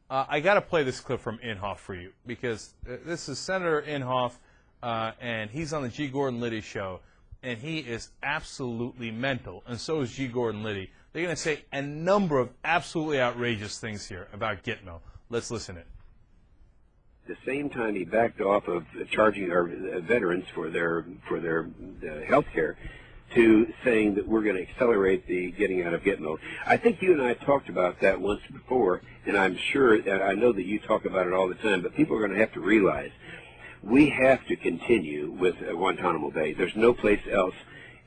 I got to play this clip from Inhofe for you because this is Senator Inhofe, and he's on the G. Gordon Liddy show, and he is absolutely mental, and so is G. Gordon Liddy. They're going to say a number of absolutely outrageous things here about Gitmo. Let's listen in. At the same time, he backed off of charging our veterans for their health care to saying that we're going to accelerate the getting out of Gitmo. I think you and I talked about that once before, and I'm sure that I know that you talk about it all the time, but people are going to have to realize we have to continue with Guantanamo Bay. There's no place else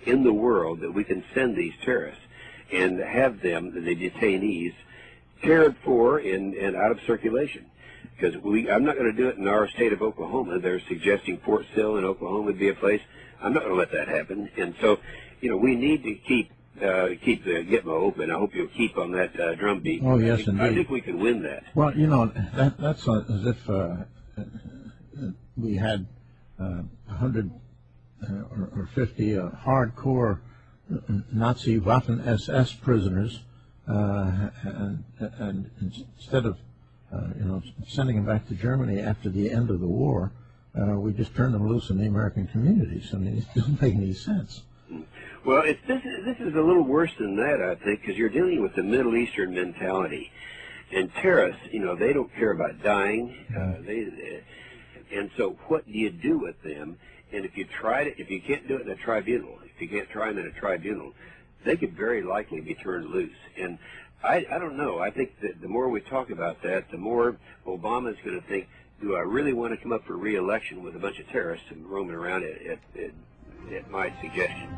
in the world that we can send these terrorists and have them, the detainees, cared for and out of circulation. Because I'm not going to do it in our state of Oklahoma. They're suggesting Fort Sill in Oklahoma would be a place. I'm not going to let that happen. And so, we need to keep the Gitmo open. I hope you'll keep on that drumbeat. Oh, yes, indeed. I think we can win that. Well, that's as if we had 100 or 50 hardcore Nazi Waffen SS prisoners, and instead of sending them back to Germany after the end of the war, we just turned them loose in the American communities. I mean, it doesn't make any sense. Well, this is a little worse than that, I think, because you're dealing with the Middle Eastern mentality. And terrorists, they don't care about dying. And so what do you do with them? And if you can't do it in a tribunal, if you can't try them in a tribunal, they could very likely be turned loose. And I don't know. I think that the more we talk about that, the more Obama's going to think, do I really want to come up for re-election with a bunch of terrorists and roaming around at my suggestion?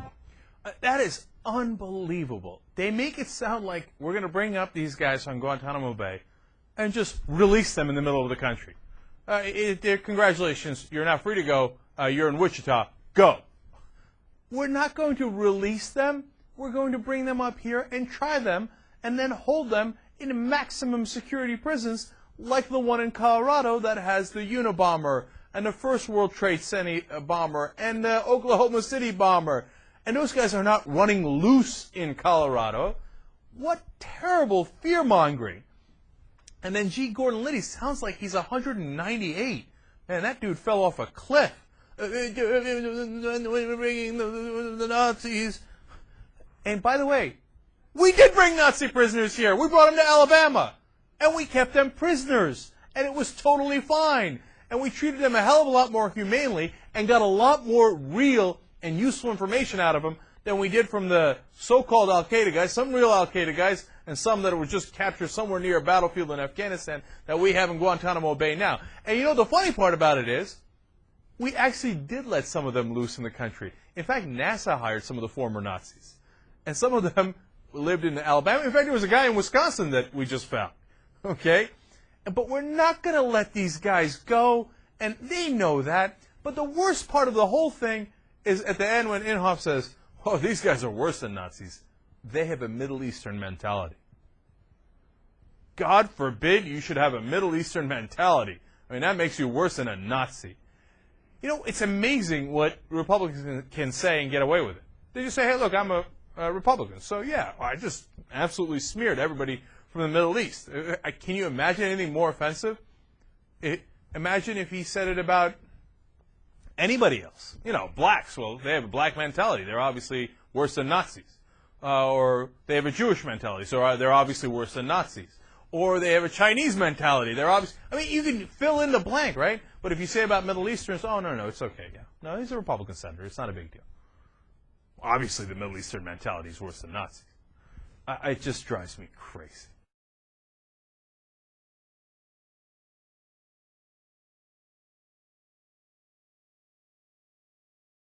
That is unbelievable. They make it sound like we're going to bring up these guys on Guantanamo Bay and just release them in the middle of the country. Congratulations, you're now free to go. You're in Wichita. Go. We're not going to release them. We're going to bring them up here and try them and then hold them in maximum security prisons like the one in Colorado that has the Unabomber and the First World Trade Center bomber and the Oklahoma City bomber. And those guys are not running loose in Colorado. What terrible fear-mongering. And then G. Gordon Liddy sounds like he's 198. Man, that dude fell off a cliff. Bringing the Nazis. And by the way, we did bring Nazi prisoners here. We brought them to Alabama. And we kept them prisoners. And it was totally fine. And we treated them a hell of a lot more humanely and got a lot more real and useful information out of them than we did from the so-called Al-Qaeda guys, some real Al-Qaeda guys, and some that were just captured somewhere near a battlefield in Afghanistan that we have in Guantanamo Bay now. And the funny part about it is, we actually did let some of them loose in the country. In fact, NASA hired some of the former Nazis. And some of them lived in Alabama. In fact, there was a guy in Wisconsin that we just found. Okay? But we're not going to let these guys go, and they know that. But the worst part of the whole thing is at the end when Inhofe says, oh, these guys are worse than Nazis. They have a Middle Eastern mentality. God forbid you should have a Middle Eastern mentality. I mean, that makes you worse than a Nazi. It's amazing what Republicans can say and get away with it. They just say, hey, look, I'm a Republican. So, yeah, I just absolutely smeared everybody from the Middle East. Can you imagine anything more offensive? Imagine if he said it about anybody else. Blacks. Well, they have a black mentality. They're obviously worse than Nazis. Or they have a Jewish mentality, so they're obviously worse than Nazis. Or they have a Chinese mentality. They're obviously, you can fill in the blank, right? But if you say about Middle Easterns, oh, no, it's okay, yeah. No, he's a Republican senator. It's not a big deal. Obviously, the Middle Eastern mentality is worse than Nazis. It just drives me crazy.